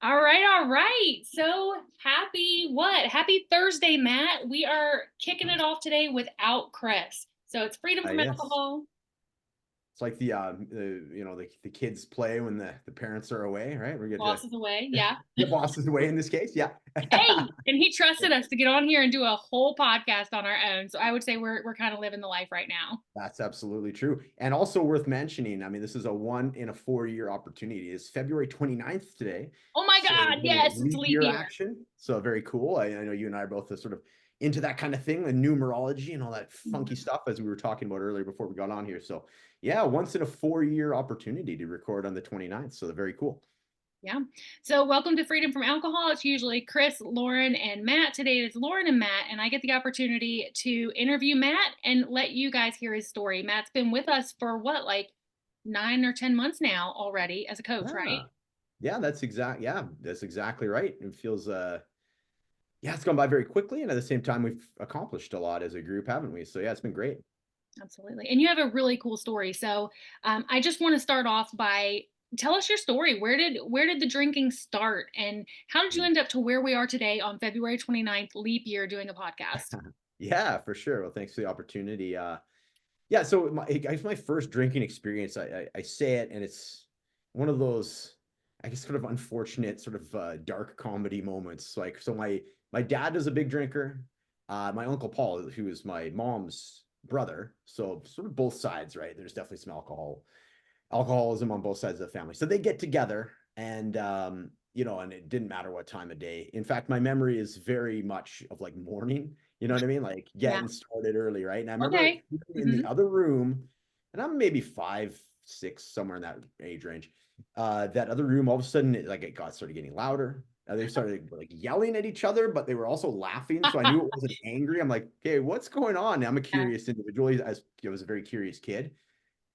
All right, all right. So happy Thursday, Matt. We are kicking it off today without Chris. So it's freedom from Yes. alcohol. It's like the kids play when the parents are away, right? We get to Boss is away. Yeah. the boss is away in this case. Yeah. Hey, and he Yeah, trusted us to get on here and do a whole podcast on our own. So I would say we're kind of living the life right now. that's absolutely true. And also worth mentioning, I mean, this is a 1 in a 4 year opportunity. It's February 29th today. Oh my So God, yes, it's leap leap year year. action. So very cool. I know you and I are both sort of into that kind of thing, the numerology and all that funky Mhm. stuff as we were talking about earlier before we got on here. So yeah, 1 in a 4 year opportunity to record on the 29th. So very cool. Yeah. So welcome to Freedom from Alcohol. It's usually Chris, Lauren, and Matt. Today it's Lauren and Matt, and I get the opportunity to interview Matt and let you guys hear his story. Matt's been with us for what, like 9 or 10 months now already as a coach, right? Yeah. Yeah, that's exactly right. It feels yeah, it's gone by very quickly. And at the same time, we've accomplished a lot as a group, haven't we? So yeah, it's been great. Absolutely. And you have a really cool story. So I just want to start off by tell us your story. Where did the drinking start, and how did you end up to where we are today on February 29th, leap year, doing a podcast? Yeah, for sure. Well, thanks for the opportunity. Yeah, so I guess my first drinking experience, I say it, and it's one of those, I guess, sort of unfortunate, sort of dark comedy moments. Like, so my dad is a big drinker. My uncle Paul, who is my mom's brother, so sort of both sides, right? There's definitely some alcoholism on both sides of the family. So they get together, and and it didn't matter what time of day. In fact, my memory is very much of like morning. You know what I mean? Like Yeah. getting started early, right? And I remember Okay. in Hmm. the other room, and I'm maybe 5, 6, somewhere in that age range. That other room, all of a sudden, it got started getting louder. They started like yelling at each other, but they were also laughing. So I knew it wasn't angry. I'm like, okay, what's going on? And I'm a Yeah. curious individual. I was a very curious kid.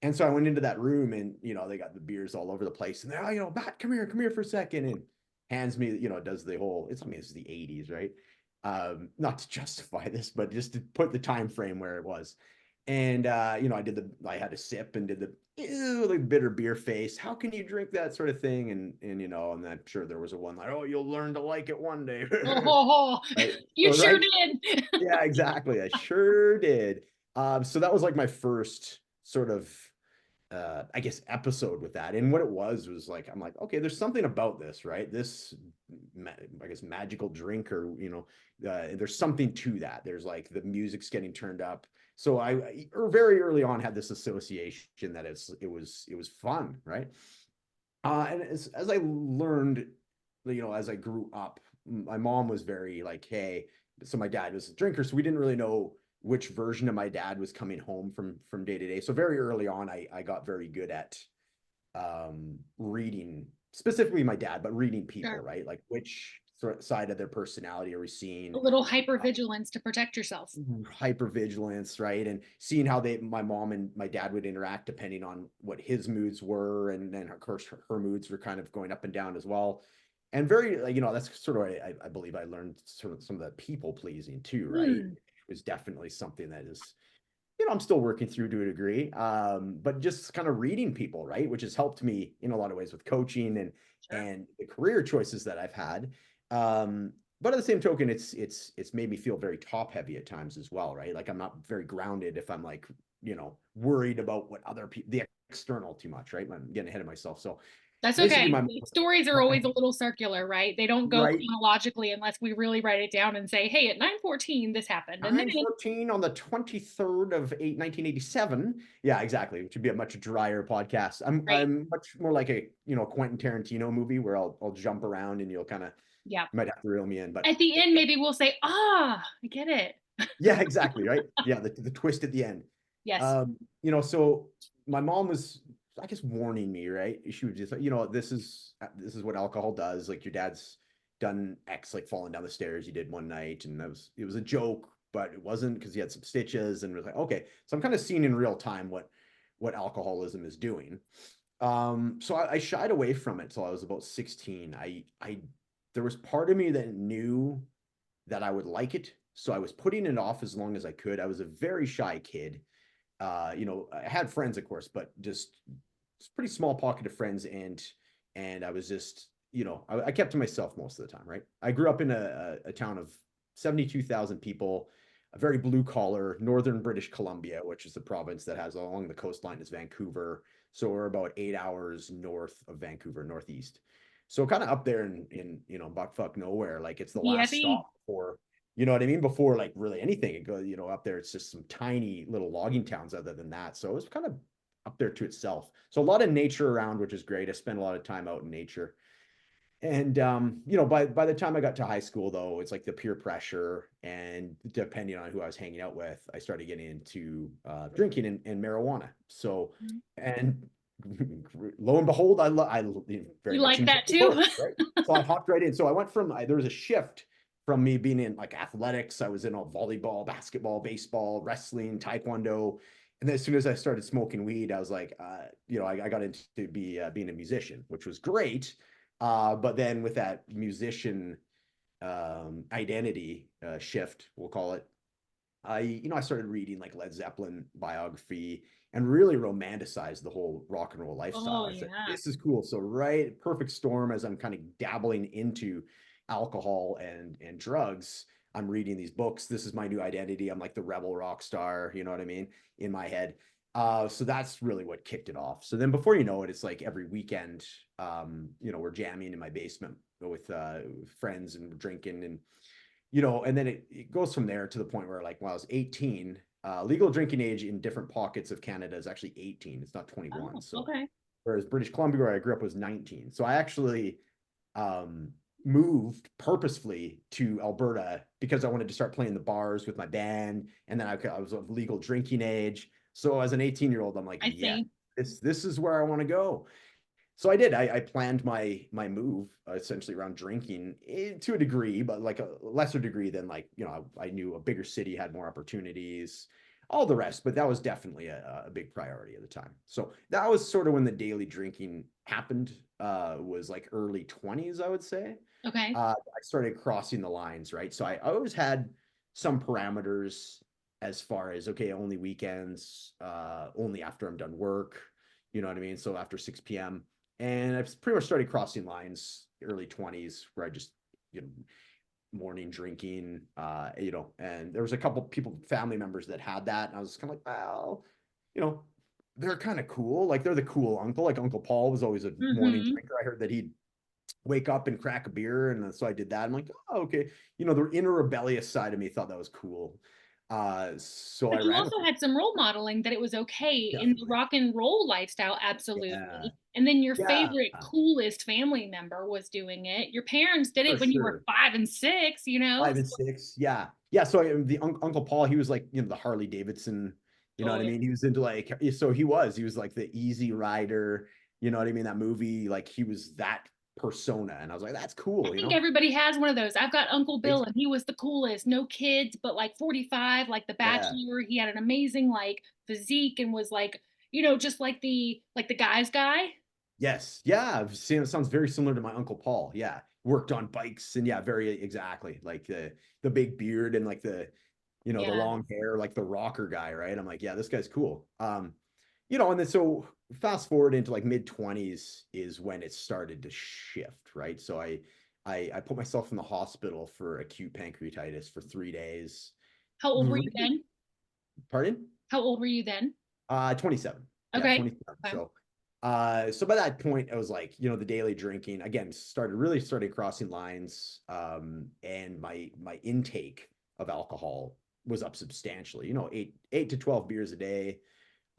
And so I went into that room, and, they got the beers all over the place, and they're, oh, Matt, come here for a second. And hands me, does the whole, it's, I mean, it's the 80s, right? Not to justify this, but just to put the time frame where it was. And, I had a sip and did the, ew, like bitter beer face. How can you drink that sort of thing? And I'm sure there was a one like, oh, you'll learn to like it one day. Oh, Right. you So, sure right. did. Yeah, exactly. I sure did. So that was like my first sort of I guess episode with that. And what it was like, I'm like, okay, there's something about this, right? This, I guess, magical drink, or, there's something to that. There's like the music's getting turned up. So very early on had this association that it was fun, right? And as I learned, as I grew up, my mom was very like, hey, so my dad was a drinker, so we didn't really know which version of my dad was coming home from day to day. So very early on, I got very good at reading, specifically my dad, but reading people, Sure. right? Like which side of their personality are we A seeing? little hypervigilance to protect yourself. Hypervigilance, right? And seeing how my mom and my dad would interact depending on what his moods were, and then of course her moods were kind of going up and down as well. And very, that's sort of, I believe I learned sort of some of the people pleasing too, right? Hmm. It was definitely something that is, I'm still working through to a degree, but just kind of reading people, right, which has helped me in a lot of ways with coaching and Sure. the career choices that I've had. But at the same token, it's made me feel very top heavy at times as well, right? Like I'm not very grounded if I'm like, worried about what other people, the external too much, right? I'm getting ahead of myself. So That's basically, okay. my Stories are always a little circular, right? They don't go right. chronologically unless we really write it down and say, hey, at 9:14, this happened. And then, 9/14 on the 23rd of 1987. Yeah, exactly. Which would be a much drier podcast. I'm right. I'm much more like a, Quentin Tarantino movie where I'll jump around and you'll kind of, Yeah. might have to reel me in. But At the end, maybe we'll say, I get it. yeah, exactly, right? Yeah, the twist at the end. Yes. So my mom was, I guess, warning me, right? She was just like, this is what alcohol does. Like your dad's done X, like falling down the stairs he did one night, and it was a joke, but it wasn't, because he had some stitches, and it was like, okay. So I'm kind of seeing in real time what alcoholism is doing. So I shied away from it till I was about 16. I There was part of me that knew that I would like it. So I was putting it off as long as I could. I was a very shy kid. I had friends, of course, but just pretty small pocket of friends, and I was just, I kept to myself most of the time, right? I grew up in a town of 72,000 people, a very blue collar, northern British Columbia, which is the province that has along the coastline is Vancouver. So we're about 8 hours north of Vancouver, northeast. So kind of up there in buckfuck nowhere. Like it's the last Yippee. stop before, you know what I mean? Before like really anything. It goes, up there, it's just some tiny little logging towns other than that. So it was kind of up there to itself. So a lot of nature around, which is great. I spent a lot of time out in nature. And by the time I got to high school, though, it's like the peer pressure, and depending on who I was hanging out with, I started getting into drinking and marijuana. So, and lo and behold, I very You much like enjoyed that the too? work, right? So I hopped right in. So I went from there was a shift from me being in like athletics. I was in all volleyball, basketball, baseball, wrestling, taekwondo. And then as soon as I started smoking weed, I was like, I got into being a musician, which was great. But then with that musician identity shift, we'll call it, I started reading like Led Zeppelin biography and really romanticized the whole rock and roll lifestyle. Oh I said, yeah. this is cool. So right, perfect storm as I'm kind of dabbling into alcohol and drugs. I'm reading these books. This is my new identity. I'm like the rebel rock star, you know what I mean, in my head. So that's really what kicked it off. So then before you know it, it's like every weekend, we're jamming in my basement with friends and we're drinking and then it goes from there to the point where like when I was 18, legal drinking age in different pockets of Canada is actually 18. It's not 21. Oh, So okay. whereas British Columbia, where I grew up, was 19. So I actually um, moved purposefully to Alberta because I wanted to start playing the bars with my band. And then I was of legal drinking age. So as an 18-year-old, I'm like, I yeah, see. this is where I want to go. So I did. I planned my move essentially around drinking to a degree, but like a lesser degree than like I knew a bigger city had more opportunities, all the rest. But that was definitely a big priority at the time. So that was sort of when the daily drinking happened. Was like early 20s, I would say. Okay. I started crossing the lines, right? So I always had some parameters as far as okay, only weekends, only after I'm done work. You know what I mean? So after 6 p.m. And I've pretty much started crossing lines early 20s where I just, you know, morning drinking, and there was a couple people, family members that had that. And I was kind of like, well, you know, they're kind of cool. Like they're the cool uncle. Like Uncle Paul was always a morning Mm-hmm. drinker. I heard that he'd wake up and crack a beer. And so I did that. I'm like, oh, okay. The inner rebellious side of me thought that was cool. So I But you ran with also it. had some role modeling that it was okay in the Definitely. rock and roll lifestyle, Yeah. absolutely. And then your Yeah, favorite, coolest family member was doing it. Your parents did for it when you were sure. 5 and 6, you know? 5 and 6. Yeah. Yeah. So the Uncle Paul, he was like, the Harley Davidson, you know Oh, what I yeah. mean? He was into like, so he was like the easy rider, you know what I mean? That movie, like he was that persona. And I was like, that's I cool, think everybody has one of those. I've got Uncle right? Bill, and he was the coolest. No kids, but like 45, like The Yeah. Bachelor. He had an amazing like physique and was like, just like the guy's guy. Yes. Yeah. It sounds very similar to my Uncle Paul. Yeah. Worked on bikes and yeah, very exactly. Like the big beard and like the Yeah. long hair, like the rocker guy, right? I'm like, yeah, this guy's cool. And then so fast forward into like mid 20s is when it started to shift, right? So I put myself in the hospital for acute pancreatitis for 3 days. How old were you Really? then? Pardon? How old were you then? 27. Yeah, Okay. 27. Okay. So by that point, it was like, the daily drinking again started crossing lines. And my intake of alcohol was up substantially, 8 to 12 beers a day.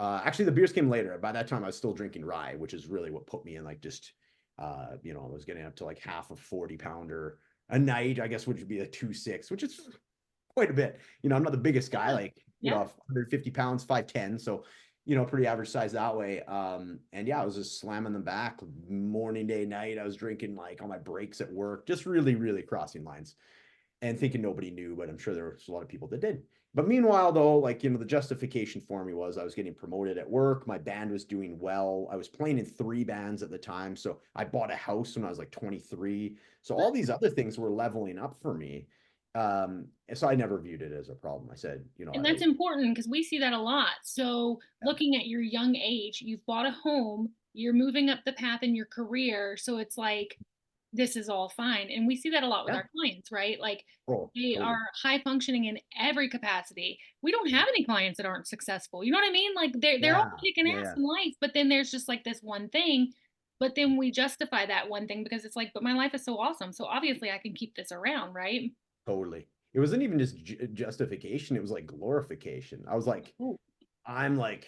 Actually, the beers came later. By that time, I was still drinking rye, which is really what put me in like just, I was getting up to like half a 40-pounder a night, I guess, which would be a 2.6, which is quite a bit. I'm not the biggest guy, Yeah. like, Yeah. 150 pounds, 5'10. So, pretty average size that way. And yeah, I was just slamming them back morning, day, night. I was drinking like on my breaks at work, just really, really crossing lines and thinking nobody knew, but I'm sure there was a lot of people that did. But meanwhile, though, like, the justification for me was I was getting promoted at work. My band was doing well. I was playing in 3 bands at the time. So I bought a house when I was like 23. So all these other things were leveling up for me. So I never viewed it as a problem. I said, And that's important because we see that a lot. So, looking at your young age, you've bought a home, you're moving up the path in your career. So, it's like this is all fine. And we see that a lot with Yeah. our clients, right? Like Oh, they totally. are high functioning in every capacity. We don't have any clients that aren't successful. You know what I mean? Like they're all Yeah. kicking Yeah. ass Yeah. in life, but then there's just like this one thing. But then we justify that one thing because it's like, but my life is so awesome. So obviously I can keep this around, right? Totally. It wasn't even just justification. It was like glorification. I was like, Ooh, I'm like,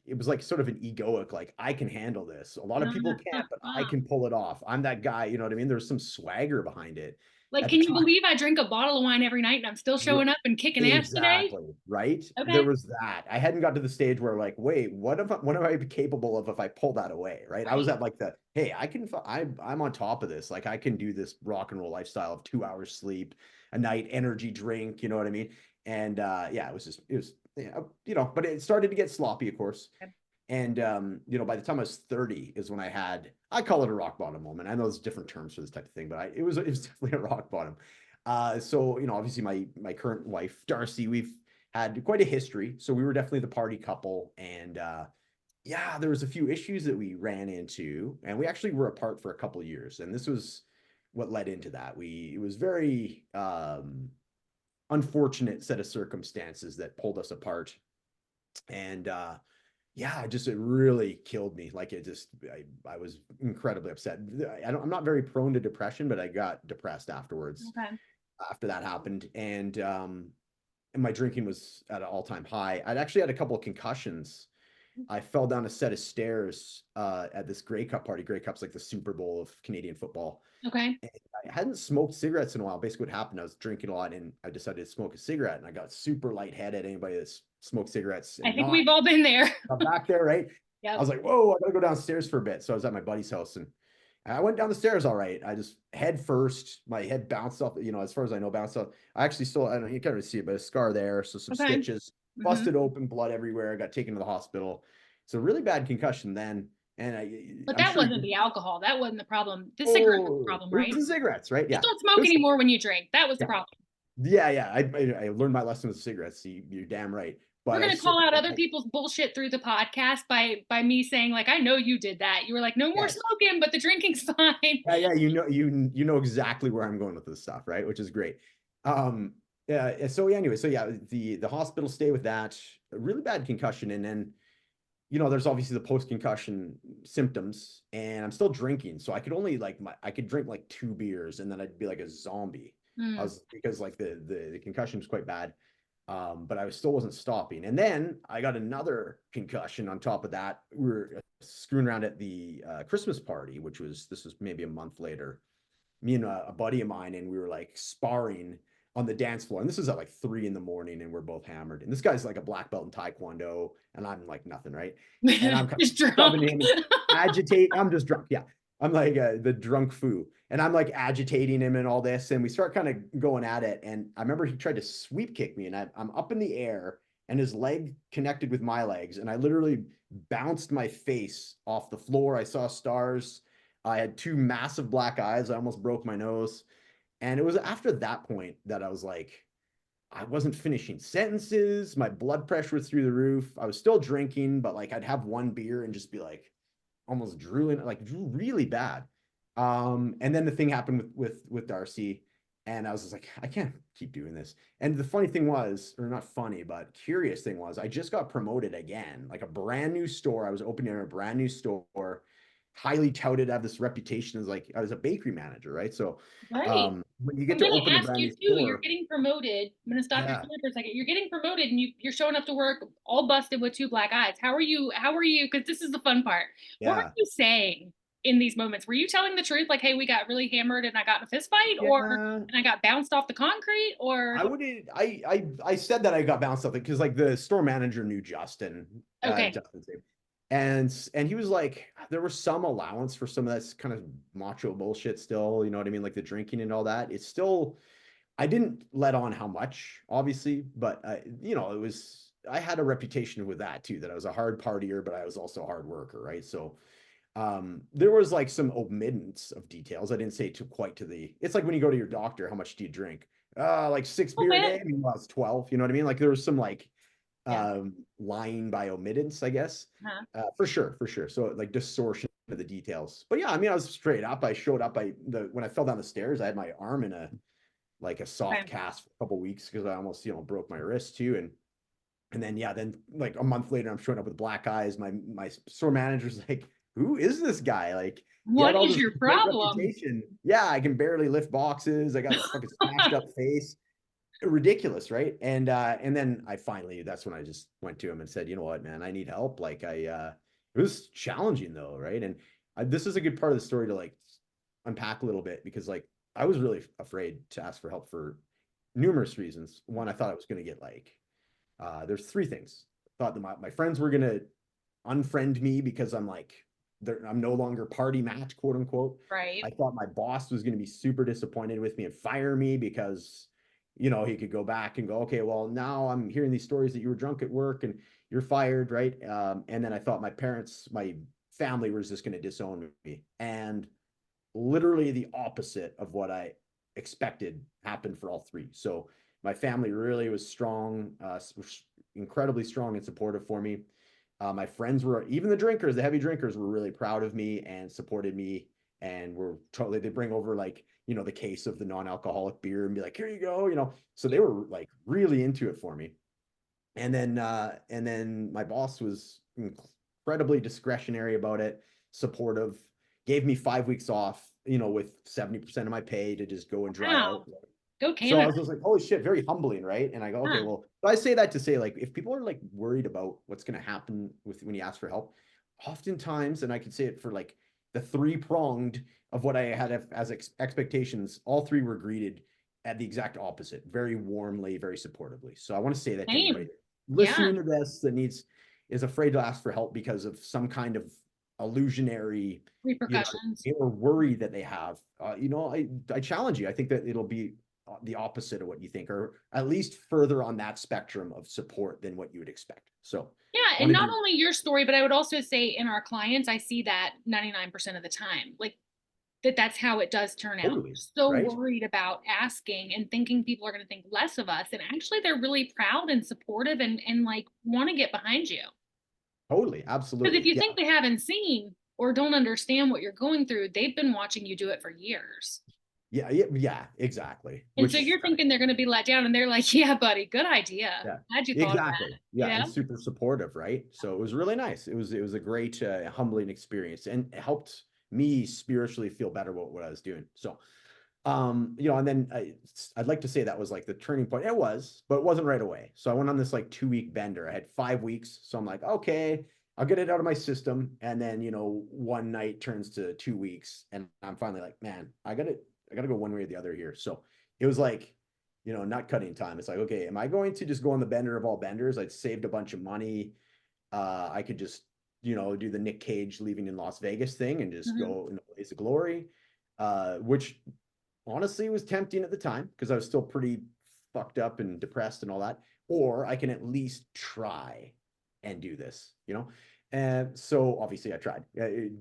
it was like sort of an egoic, like, I can handle this. A lot of people can't, but I can pull it off. I'm that guy, you know what I mean? There's some swagger behind it. like, At the can you time, believe I drink a bottle of wine every night and I'm still showing up and kicking ass today? exactly, right? There Okay. was that. I hadn't got to the stage where like, wait, what am I capable of if I pull that away, right? I was Right. at like the, hey, I'm on top of this. Like I can do this rock and roll lifestyle of 2 hours sleep a night, energy drink, you know what I mean? And yeah, it was, yeah, but it started to get sloppy, of course. And by the time I was 30 is when I call it a rock bottom moment. I know there's different terms for this type of thing, but it was definitely a rock bottom. So obviously my current wife, Darcy, we've had quite a history. So we were definitely the party couple. And yeah, there was a few issues that we ran into, and we actually were apart for a couple of years. And this was what led into that. It was very unfortunate set of circumstances that pulled us apart. And yeah, it really killed me. Like I was incredibly upset. I'm not very prone to depression, but I got depressed afterwards Okay. after that happened. And my drinking was at an all-time high. I'd actually had a couple of concussions. I fell down a set of stairs at this Grey Cup party. Grey Cup's like the Super Bowl of Canadian football. Okay. And I hadn't smoked cigarettes in a while. Basically, what happened, I was drinking a lot and I decided to smoke a cigarette, and I got super lightheaded. Anybody that's smoked cigarettes I and think not we've all been there. back there, right? I Yep. was like, whoa, I gotta go downstairs for a bit. So I was at my buddy's house, and I went down the stairs all right. I just head first, my head bounced off, as far as I know, bounced off. I actually still, I don't, you can't really see it, but a scar there. So some Okay. stitches, Hmm. busted open, blood everywhere. I got taken to the hospital. It's a really bad concussion then. And But I'm that sure wasn't the alcohol. That wasn't the problem. The cigarette was the oh, problem, it right? was the cigarettes, right? Just Yeah. don't It smoke was, anymore when you drink. That was the yeah. problem. Yeah, yeah. I learned my lesson with cigarettes. You're damn right. We're But I gonna call out other certainly, people's bullshit through the podcast by me saying like I know you did that. You were like no more yes. smoking, but the drinking's fine. Yeah, yeah, you know exactly where I'm going with this stuff, right? Which is great. Yeah, so yeah, anyway, so yeah, the hospital stay with that, a really bad concussion, and then there's obviously the post-concussion symptoms, and I'm still drinking, so I could only I could drink like 2 beers, and then I'd be like a zombie. I Mm. was because like the concussion was quite bad, but I still wasn't stopping. And then I got another concussion on top of that. We were screwing around at the Christmas party, this was maybe a month later. Me and a buddy of mine, and we were like sparring on the dance floor. And this is at like 3 in the morning, and we're both hammered. And this guy's like a black belt in Taekwondo, and I'm like nothing, right? And I'm kind Just of shoving drunk. him and agitate. I'm just drunk. Yeah. I'm like the drunk foo. And I'm like agitating him and all this. And we start kind of going at it. And I remember he tried to sweep kick me, and I'm up in the air, and his leg connected with my legs. And I literally bounced my face off the floor. I saw stars. I had two massive black eyes. I almost broke my nose. And it was after that point that I was like, I wasn't finishing sentences. My blood pressure was through the roof. I was still drinking, but like I'd have one beer and just be like almost drooling, like drew really bad. And then the thing happened with Darcy, and I was just like, I can't keep doing this. And the funny thing was, or not funny, but curious thing was, I just got promoted again, like a brand new store. I was opening a brand new store, highly touted, have this reputation as like I was a bakery manager, right? So Right. when you I get was to gonna open a ask brand you new too. You're store, getting promoted. I'm gonna stop your yeah, story for a second. You're getting promoted, and you're showing up to work all busted with two black eyes. How are you? How are you? Because this is the fun part. What were yeah, you saying in these moments? Were you telling the truth, like, "Hey, we got really hammered, and I got in a fist fight," or yeah. and I got bounced off the concrete, or I wouldn't. I said that I got bounced something because like the store manager knew Justin, okay, Justin's name, and he was like, there was some allowance for some of that kind of macho bullshit still. You know what I mean? Like the drinking and all that. It's still. I didn't let on how much, obviously, but it was. I had a reputation with that too. That I was a hard partier, but I was also a hard worker, right? So there was like some omittance of details. I didn't say to quite to the. It's like when you go to your doctor, how much do you drink? Like six a beer a bit. day. I mean, well, it's 12. You know what I mean? Like there was some like Yeah. lying by omittance, I guess. Huh. For sure, for sure. So like distortion the details. But yeah, I mean, I was straight up. I showed up. When I fell down the stairs, I had my arm in a soft Okay. cast for a couple weeks because I almost, broke my wrist too. And then yeah, then like a month later, I'm showing up with black eyes. My store manager's like, "Who is this guy?" Like he had What all is this your great problem? reputation. Yeah, I can barely lift boxes. I got a fucking smashed up face. Ridiculous, right? And then that's when I just went to him and said, "You know what, man, I need help." Like it was challenging though, right? And this is a good part of the story to like unpack a little bit because like I was really afraid to ask for help for numerous reasons. One, I thought I was going to get like there's three things. I thought that my friends were going to unfriend me because I'm no longer party match, quote unquote. Right. I thought my boss was going to be super disappointed with me and fire me because, he could go back and go, okay, well, now I'm hearing these stories that you were drunk at work and you're fired, right? And then I thought my family was just going to disown me. And literally the opposite of what I expected happened for all three. So my family really was strong, incredibly strong and supportive for me. My friends were, even the drinkers, the heavy drinkers were really proud of me and supported me and were totally, they bring over like, the case of the non-alcoholic beer and be like, here you go, so they were like really into it for me. And then my boss was incredibly discretionary about it, supportive, gave me 5 weeks off, with 70% of my pay to just go and dry out. Wow. Go So I Canada. was just like, holy shit, very humbling, right? And I go, okay, Huh. well, I say that to say, like, if people are like worried about what's going to happen with when you ask for help, oftentimes, and I could say it for like the three pronged of what I had as expectations, all three were greeted at the exact opposite, very warmly, very supportively. So I want to say that to anybody Same. Yeah. listening to this that is afraid to ask for help because of some kind of illusionary, Repercussions. or worry that they have. I challenge you. I think that it'll be the opposite of what you think, or at least further on that spectrum of support than what you would expect. So Yeah, and wanted not to only your story, but I would also say in our clients, I see that 99% of the time. Like that's how it does turn out. totally, So right? worried about asking and thinking people are going to think less of us, and actually they're really proud and supportive and like want to get behind you. Totally, Because if absolutely. you Yeah. think they haven't seen or don't understand what you're going through, they've been watching you do it for years. Yeah, yeah, yeah, exactly. And so Which you're thinking they're going to be let down, and they're like, "Yeah, buddy, good idea. yeah, Glad you thought of exactly. that." Yeah, Yeah. and super supportive, right? So it was really nice. It was a great humbling experience and it helped me spiritually feel better about what I was doing. So and then I'd like to say that was like the turning point. It was, but it wasn't right away. So I went on this like 2 week bender. I had 5 weeks. So I'm like, okay, I'll get it out of my system. And then, one night turns to 2 weeks. And I'm finally like, man, I gotta go one way or the other here. So it was like, not cutting time. It's like, okay, am I going to just go on the bender of all benders? I'd saved a bunch of money. I could just, do the Nick Cage leaving in Las Vegas thing and just Mhm. go in a place of glory, which honestly was tempting at the time because I was still pretty fucked up and depressed and all that. Or I can at least try and do this. And so obviously I tried,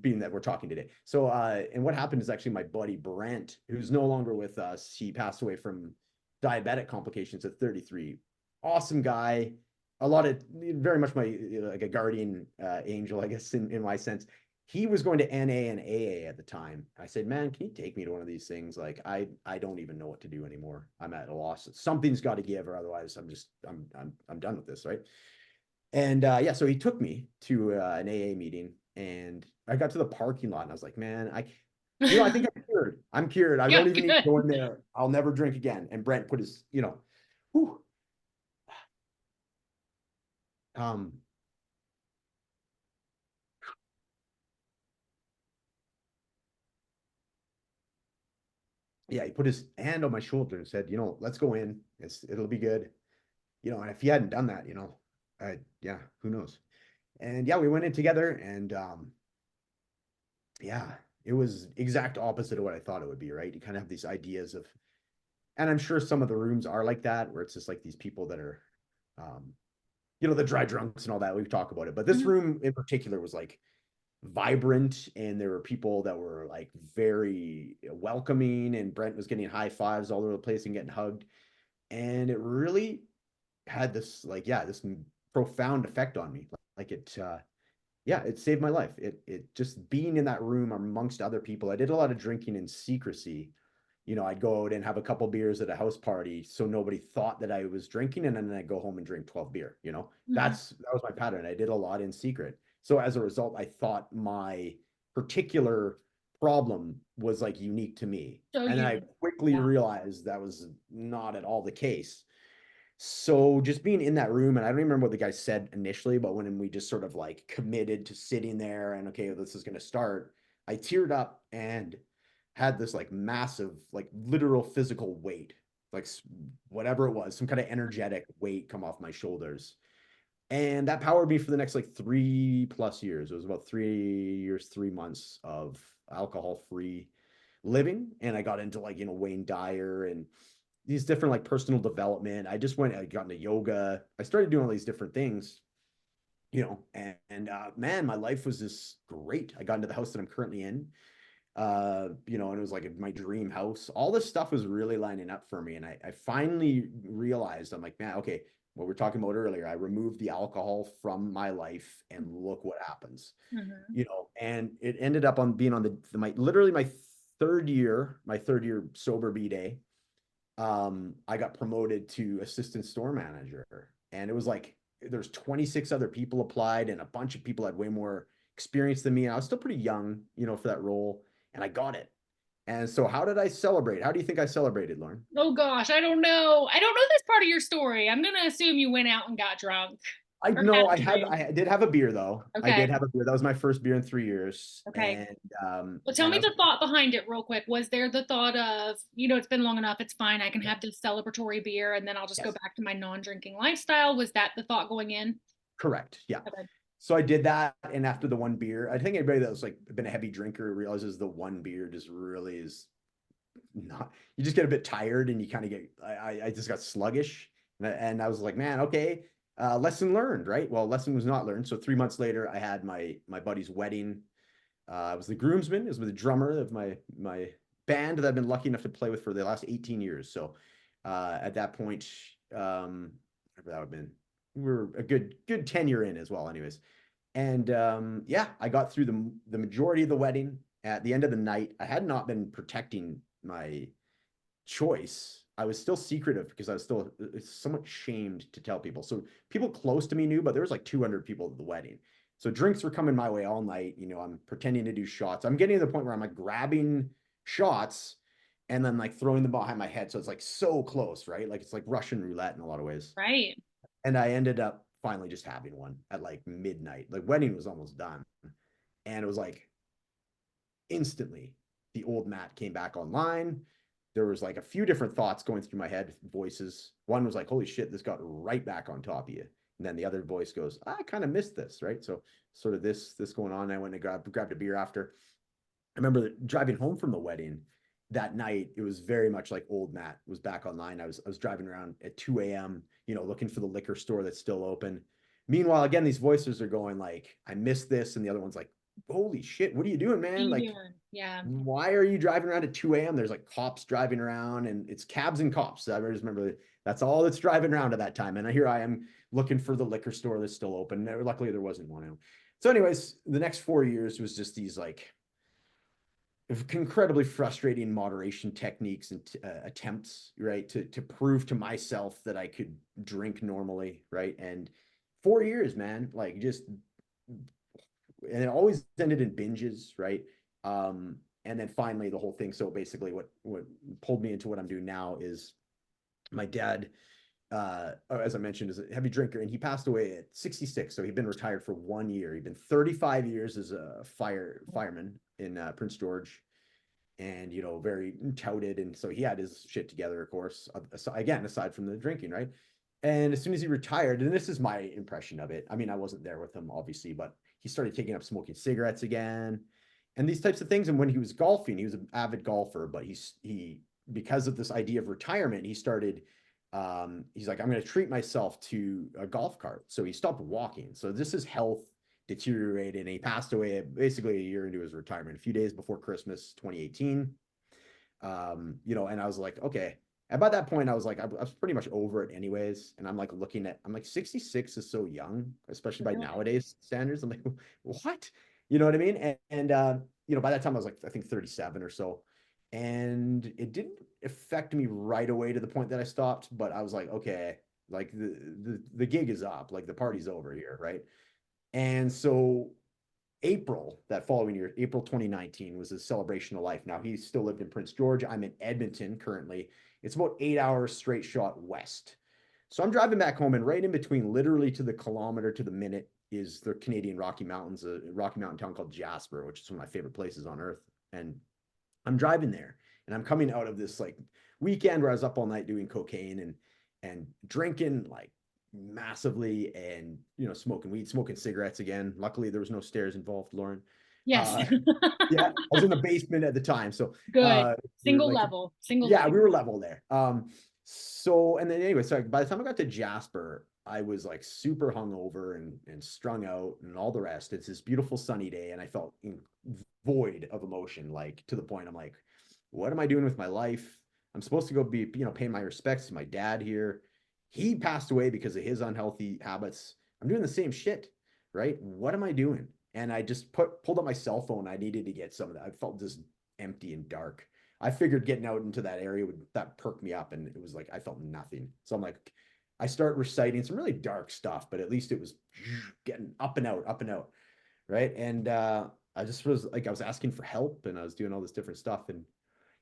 being that we're talking today. So, and what happened is actually my buddy Brent, who's no longer with us, he passed away from diabetic complications at 33. Awesome guy. A lot of very much my like a guardian angel, I guess, in my sense. He was going to NA and AA at the time. I said, man, can you take me to one of these things? Like, I don't even know what to do anymore. I'm at a loss. Something's got to give, or otherwise I'm done with this, right? And yeah, so he took me to an AA meeting, and I got to the parking lot, and I was like, man, I think I'm cured. I'm cured. I Yeah, don't even need to good. go in there. I'll never drink again. And Brent put whew, um, yeah, he put his hand on my shoulder and said, let's go in. It'll be good. And if he hadn't done that, yeah, who knows? And yeah, we went in together, and yeah, it was exact opposite of what I thought it would be, right? You kind of have these ideas of, and I'm sure some of the rooms are like that, where it's just like these people that are, um, the dry drunks and all that. We've talked about it, but this Mhm. room in particular was like vibrant, and there were people that were like very welcoming, and Brent was getting high fives all over the place and getting hugged, and it really had this like, yeah, this profound effect on me. Like it yeah, it saved my life. It just being in that room amongst other people. I did a lot of drinking in secrecy. I'd go out and have a couple beers at a house party so nobody thought that I was drinking, and then I'd go home and drink 12 beer. Mhm. That was my pattern. I did a lot in secret. So as a result, I thought my particular problem was like unique to me. So And then I unique. quickly Yeah. realized that was not at all the case. So just being in that room, and I don't even remember what the guy said initially, but when we just sort of like committed to sitting there and okay, this is going to start, I teared up and had this like massive, like literal physical weight, like whatever it was, some kind of energetic weight come off my shoulders. And that powered me for the next like 3+ years. It was about 3 years, 3 months of alcohol free living. And I got into like, Wayne Dyer and these different like personal development. I got into yoga. I started doing all these different things, and man, my life was just great. I got into the house that I'm currently in, and it was like my dream house. All this stuff was really lining up for me. And I finally realized, I'm like, man, okay, what we are talking about earlier, I removed the alcohol from my life and look what happens, Mhm. and it ended up on being on my literally my third year sober B day. I got promoted to assistant store manager. And it was like there's 26 other people applied, and a bunch of people had way more experience than me. And I was still pretty young, for that role, and I got it. And so, how did I celebrate? How do you think I celebrated, Lauren? Oh gosh, I don't know. I don't know this part of your story. I'm gonna assume you went out and got drunk I or had know a drink. I did have a beer though. I Okay. did have a beer. That was my first beer in 3 years, Okay. and Well, tell and I me was the thought behind it real quick. Was there the thought of, it's been long enough, it's fine, I can have this celebratory beer and then I'll just go yes, back to my non-drinking lifestyle? Was that the thought going in? correct, yeah. Okay. So I did that, and after the one beer, I think anybody that was like been a heavy drinker realizes the one beer just really is not. You just get a bit tired, and you kind of get. I just got sluggish, and I was like, man, okay, lesson learned, right? Well, lesson was not learned. So 3 months later, I had my buddy's wedding. I was the groomsman. It was with the drummer of my band that I've been lucky enough to play with for the last 18 years. So at that point, whatever that would have been, we were a good tenure in as well, anyways. And yeah, I got through the majority of the wedding. At the end of the night, I had not been protecting my choice. I was still secretive because I was still somewhat shamed to tell people. So people close to me knew, but there was like 200 people at the wedding. So drinks were coming my way all night. I'm pretending to do shots. I'm getting to the point where I'm like grabbing shots and then like throwing them behind my head. So it's like so close, right? Like it's like Russian roulette in a lot of ways. Right. And I ended up finally just having one at like midnight. Like wedding was almost done. And it was like instantly the old Matt came back online. There was like a few different thoughts going through my head, voices. One was like, holy shit, this got right back on top of you. And then the other voice goes, I kind of missed this, right? So sort of this going on. I went and grabbed a beer after. I remember driving home from the wedding that night. It was very much like old Matt was back online. I was driving around at 2 a.m., looking for the liquor store that's still open. Meanwhile, again, these voices are going like, I missed this. And the other one's like, holy shit, what are you doing, What are man? you Like, doing? Yeah. why are you driving around at 2 a.m.? There's like cops driving around, and it's cabs and cops. I just remember that's all that's driving around at that time. And here I am looking for the liquor store that's still open. Luckily, there wasn't one. So, anyways, the next 4 years was just these like incredibly frustrating moderation techniques and attempts, right, to prove to myself that I could drink normally, right? And 4 years, man, like just, and it always ended in binges, right? And then finally the whole thing. So basically, what pulled me into what I'm doing now is my dad, as I mentioned, is a heavy drinker, and he passed away at 66. So he'd been retired for 1 year. He'd been 35 years as a fireman in Prince George, and very touted, and so he had his shit together, of course, again, aside from the drinking, right? And as soon as he retired, and this is my impression of it, I mean, I wasn't there with him obviously, but he started taking up smoking cigarettes again and these types of things. And when he was golfing, he was an avid golfer, but he because of this idea of retirement, he started, he's like, I'm going to treat myself to a golf cart. So he stopped walking. So this is health deteriorated, and he passed away basically a year into his retirement, a few days before Christmas 2018. And I was like, okay. And by that point, I was like, I was pretty much over it anyways. And I'm like looking at, I'm like, 66 is so young, especially by Really? nowadays standards. I'm like, what? You know what I mean? You know, by that time I was like, I think 37 or so. And it didn't affect me right away to the point that I stopped, but I was like, okay, like the gig is up, like the party's over here, right? And so April, that following year, April 2019, was his celebration of life. Now, he still lived in Prince George. I'm in Edmonton currently. It's about 8 hours straight shot west. So I'm driving back home, and right in between, literally to the kilometer to the minute, is the Canadian Rocky Mountains, a Rocky Mountain town called Jasper, which is one of my favorite places on earth. And I'm driving there, and I'm coming out of this like weekend where I was up all night doing cocaine and drinking like massively, and smoking weed, smoking cigarettes again. Luckily, there was no stairs involved, Lauren. Yes. Uh, yeah, I was in the basement at the time, so Good. we were Single like, level, single yeah, life. we were level there. So and then anyway, so by the time I got to Jasper, I was like super hungover and strung out and all the rest. It's this beautiful sunny day, and I felt void of emotion, like to the point I'm like, what am I doing with my life? I'm supposed to go be, paying my respects to my dad here. He passed away because of his unhealthy habits. I'm doing the same shit, right? What am I doing? And I just pulled up my cell phone. I needed to get some of that. I felt just empty and dark. I figured getting out into that area would that perk me up, and it was like I felt nothing. So I'm like, I start reciting some really dark stuff, but at least it was getting up and out, right? And I just was like, I was asking for help, and I was doing all this different stuff, and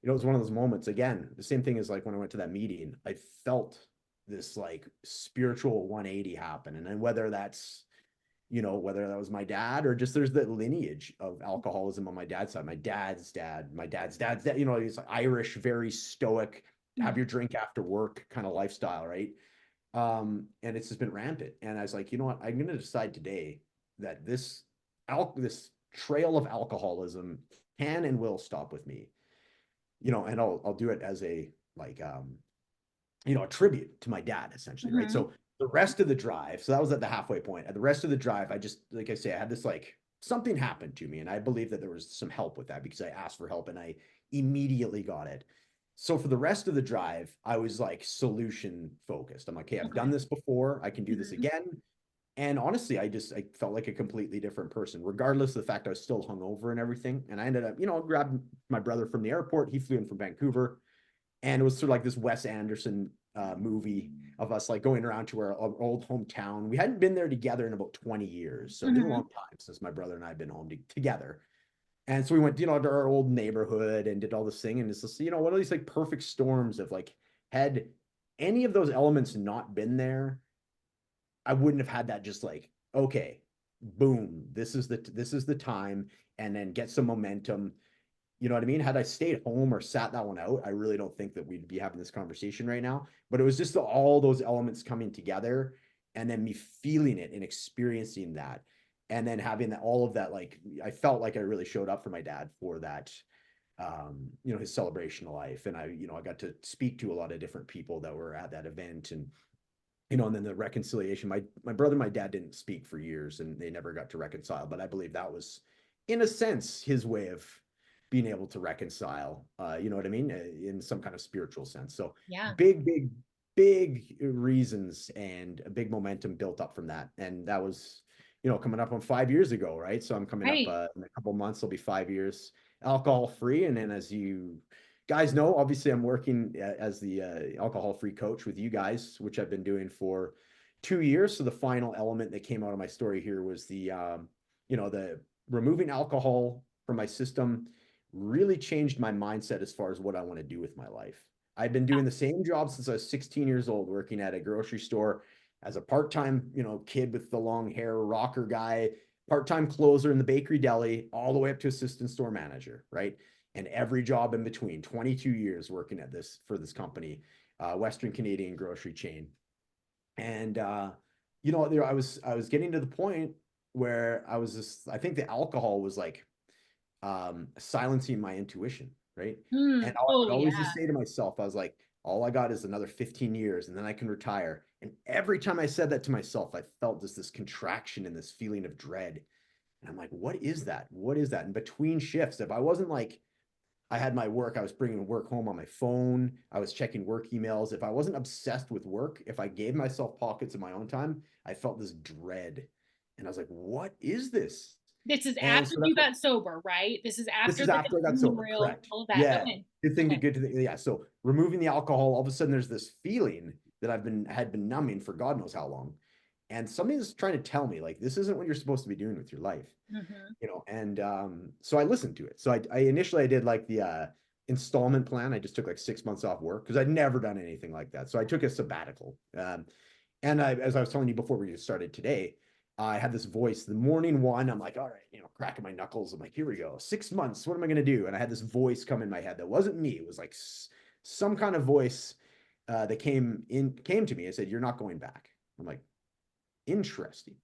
it was one of those moments. Again, the same thing as like when I went to that meeting, I felt this like spiritual 180 happen, and then whether that was my dad or just there's that lineage of alcoholism on my dad's side. My dad's dad, he's like Irish, very stoic, have Mm. your drink after work kind of lifestyle, right? And it's just been rampant. And I was like, you know what? I'm going to decide today that this trail of alcoholism can and will stop with me, and I'll do it as a like a tribute to my dad, essentially, right? Mhm. So the rest of the drive, so that was at the halfway point. At the rest of the drive, I just, like I say, I had this like something happened to me, and I believe that there was some help with that because I asked for help and I immediately got it. So for the rest of the drive, I was like solution focused. I'm like, okay, I've Okay. done this before. I can do this Mhm. again. And honestly, I felt like a completely different person, regardless of the fact I was still hungover and everything. And I ended up, grabbed my brother from the airport. He flew in from Vancouver, and it was sort of like this Wes Anderson movie of us like going around to our old hometown. We hadn't been there together in about 20 years, so it'd been a long Mhm. time since my brother and I had been home together. And so we went, to our old neighborhood and did all this thing. And it's just, one of these like perfect storms of like, had any of those elements not been there, I wouldn't have had that just like, okay, boom, this is the time, and then get some momentum. You know what I mean? Had I stayed home or sat that one out, I really don't think that we'd be having this conversation right now. But it was just all those elements coming together, and then me feeling it and experiencing that, and then having all of that. Like, I felt like I really showed up for my dad for that, his celebration of life. And I got to speak to a lot of different people that were at that event, and then the reconciliation. My brother and my dad didn't speak for years, and they never got to reconcile. But I believe that was, in a sense, his way of being able to reconcile. You know what I mean? In some kind of spiritual sense. So Yeah. big, big, big reasons and a big momentum built up from that. And that was, coming up on 5 years ago, right? So I'm coming up Right. in a couple of months. It'll be 5 years alcohol free, and then as you guys know, obviously I'm working as the alcohol-free coach with you guys, which I've been doing for 2 years. So the final element that came out of my story here was the removing alcohol from my system really changed my mindset as far as what I want to do with my life. I've been Yeah. doing the same job since I was 16 years old, working at a grocery store as a part-time, kid with the long hair, rocker guy, part-time closer in the bakery deli, all the way up to assistant store manager, right? And every job in between, 22 years working at this for this company, Western Canadian grocery chain. And there I was getting to the point where I think the alcohol was like silencing my intuition, right? And Mm. I Oh would always just yeah. say to myself, I was like, all I got is another 15 years and then I can retire. And every time I said that to myself, I felt just this contraction and this feeling of dread. And I'm like, what is that? What is that? And between shifts, if I wasn't like I had my work, I was bringing work home on my phone. I was checking work emails. If I wasn't obsessed with work, if I gave myself pockets of my own time, I felt this dread. And I was like, what is this? This is And after so you that's what got sober, right? This is this after is the after I got sober, entrepreneurial, correct? all of that. Yeah. Okay. Good thing to Okay. good to yeah. So removing the alcohol, all of a sudden there's this feeling that had been numbing for God knows how long. And something's trying to tell me like this isn't what you're supposed to be doing with your life, Mm-hmm. and so I listened to it. So I initially I did like the installment plan. I just took like 6 months off work because I'd never done anything like that. So I took a sabbatical. And as I was telling you before we started today, I had this voice. The morning one, I'm like, all right, cracking my knuckles. I'm like, here we go. 6 months. What am I going to do? And I had this voice come in my head that wasn't me. It was like some kind of voice that came to me and said, "You're not going back." I'm like, interesting.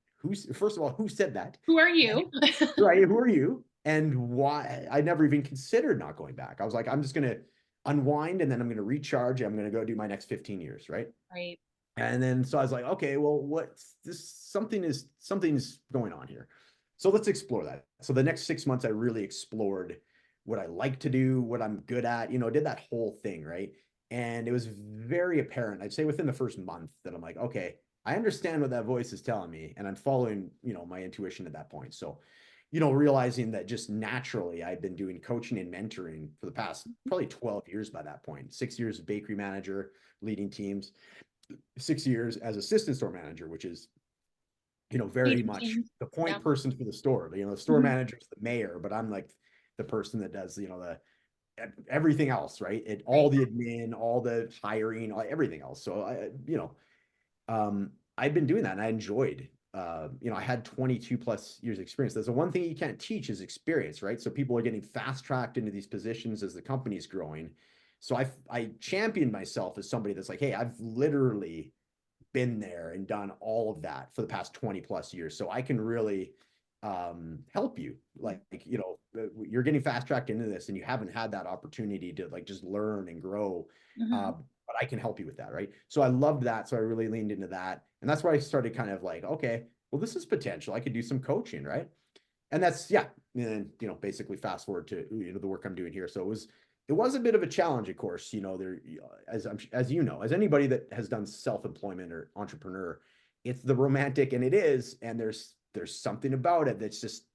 First of all, who said that? Who are And, you? right? Who are you? And why? I never even considered not going back. I was like, I'm just going to unwind and then I'm going to recharge. I'm going to go do my next 15 years, right? Right. And then so I was like, okay, well, what's this? Something's going on here. So let's explore that. So the next 6 months, I really explored what I like to do, what I'm good at, did that whole thing, right? And it was very apparent, I'd say within the first month, that I'm like, okay, I understand what that voice is telling me, and I'm following, my intuition at that point. So, realizing that just naturally I've been doing coaching and mentoring for the past probably 12 years by that point, 6 years as bakery manager, leading teams, 6 years as assistant store manager, which is, very Leading much teams. the Yeah. point person for the store. The store Mhm. manager is the mayor, but I'm like the person that does, the everything else, right? All Right. the admin, all the hiring, everything else. So I've been doing that and I enjoyed. I had 22 plus years experience. That's the one thing you can't teach is experience, right? So people are getting fast tracked into these positions as the company's growing. So I championed myself as somebody that's like, hey, I've literally been there and done all of that for the past 20 plus years. So I can really help you. Like, you're getting fast tracked into this and you haven't had that opportunity to like just learn and grow. Mhm. But I can help you with that. Right. So I loved that. So I really leaned into that. And that's where I started kind of like, okay, well, this is potential. I could do some coaching. Right. And that's, yeah. And, basically fast forward to, the work I'm doing here. So it was a bit of a challenge, of course, there, as anybody that has done self-employment or entrepreneur, it's the romantic and it is, and there's something about it that's just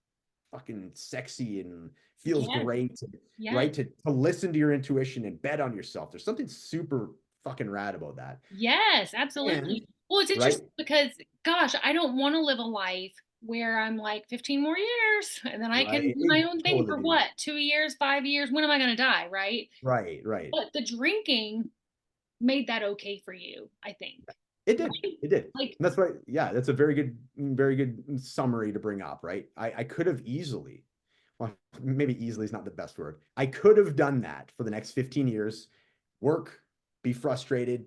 fucking sexy and feels Yes. great, Yes. right? To listen to your intuition and bet on yourself. There's something super fucking rad about that. Yes, And absolutely. Well, it's right, interesting because, gosh, I don't want to live a life where I'm like 15 more years and then I can right, do my own thing totally, for dude. what, 2 years, 5 years? When am I going to die? Right. Right, right. But the drinking made that okay for you, I think. It did. Right. It did. Like, That's right. Yeah, that's a very good summary to bring up, right? I could have easily, well, maybe easily is not the best word. I could have done that for the next 15 years, work, be frustrated,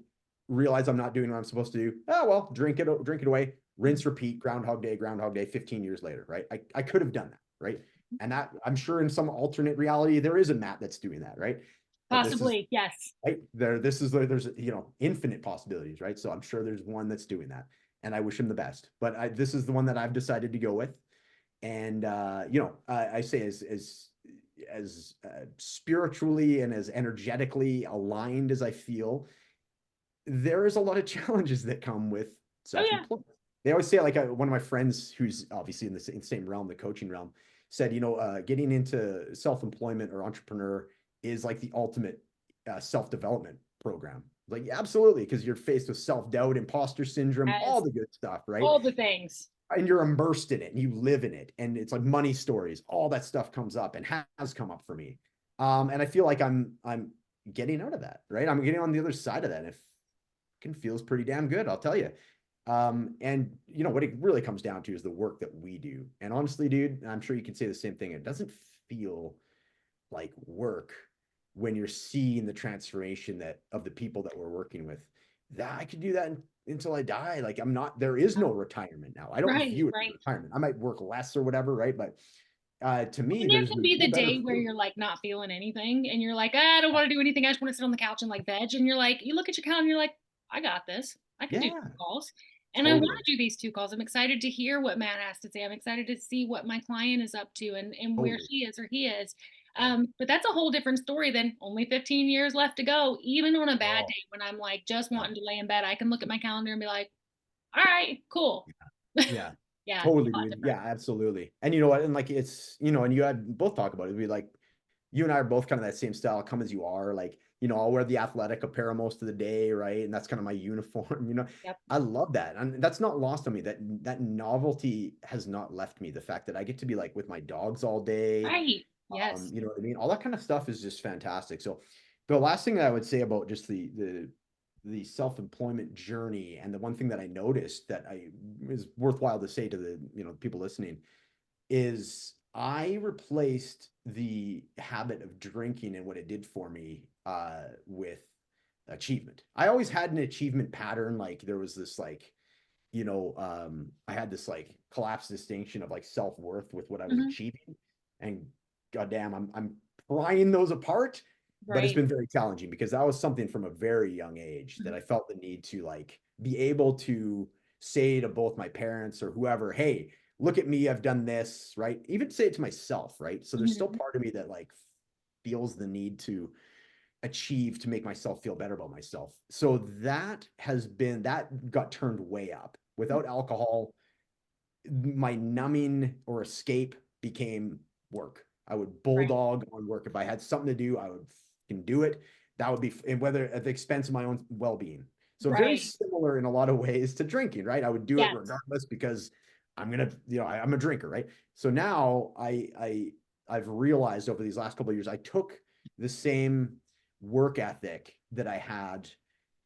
realize I'm not doing what I'm supposed to do. Oh, well, drink it away, rinse, repeat, Groundhog Day, 15 years later, right? I could have done that, right? And that I'm sure in some alternate reality, there is a Matt that's doing that, right? But this is possibly, yes. right there. There's infinite possibilities, right? So I'm sure there's one that's doing that, and I wish him the best. But this is the one that I've decided to go with, and I say as spiritually and as energetically aligned as I feel, there is a lot of challenges that come with Oh, yeah. self-employment. They always say, like, one of my friends who's obviously in the same realm, the coaching realm, said, getting into self-employment or entrepreneur is like the ultimate self-development program. Like, yeah, absolutely, because you're faced with self-doubt, imposter syndrome, all Yes. the good stuff, right? All the things. And you're immersed in it and you live in it. And it's like money stories, all that stuff comes up and has come up for me. And I feel like I'm getting out of that, right? I'm getting on the other side of that. And it feels pretty damn good, I'll tell you. And what it really comes down to is the work that we do. And honestly, dude, I'm sure you can say the same thing. It doesn't feel like work when you're seeing the transformation that of the people that we're working with. That I could do that until I die. Like, there is no retirement now. I don't Right. view it as Right. retirement. I might work less or whatever, right? But to me, And there there's can be no the better day where feeling. you're like not feeling anything and you're like, I don't want to do anything. I just want to sit on the couch and like veg. And you're like, you look at your calendar and you're like, I got this. I can do Yeah, 2 calls. And I want totally, to do these 2 calls. I'm excited to hear what Matt has to say. I'm excited to see what my client is up to and where totally. she is or he is. Yeah. But that's a whole different story than only 15 years left to go. Even on a bad Oh, day when I'm like just yeah. wanting to lay in bed, I can look at my calendar and be like, all right, cool. Yeah. Yeah, it's Totally, a lot dude. different. Yeah, absolutely. And you know what? And like it's, and you had both talk about it. It'd be like you and I are both kind of that same style, come as you are. Like, I'll wear the athletic apparel most of the day, right? And that's kind of my uniform, Yep. I love that. And that's not lost on me. That novelty has not left me. The fact that I get to be like with my dogs all day, Right. Yes. you know what I mean? All that kind of stuff is just fantastic. So the last thing that I would say about just the self-employment journey, and the one thing that I noticed that I is worthwhile to say to the people listening, is I replaced the habit of drinking and what it did for me with achievement. I always had an achievement pattern. Like there was this like, I had this like collapsed distinction of like self-worth with what I was Hmm. achieving. And goddamn, I'm prying those apart, but it's Right. been very challenging because that was something from a very young age that Mhm. I felt the need to like be able to say to both my parents or whoever, hey, look at me, I've done this, right? Even say it to myself, right? So there's still Mhm. part of me that like feels the need to achieve to make myself feel better about myself. So that got turned way up. Without alcohol, my numbing or escape became work. I would Right. bulldog on work. If I had something to do, I would can do it. That would be, and whether at the expense of my own well-being. So very Right. similar in a lot of ways to drinking, right? I would do it Yes. regardless because I'm a drinker, right? So now I've realized over these last couple of years, I took the same work ethic that I had,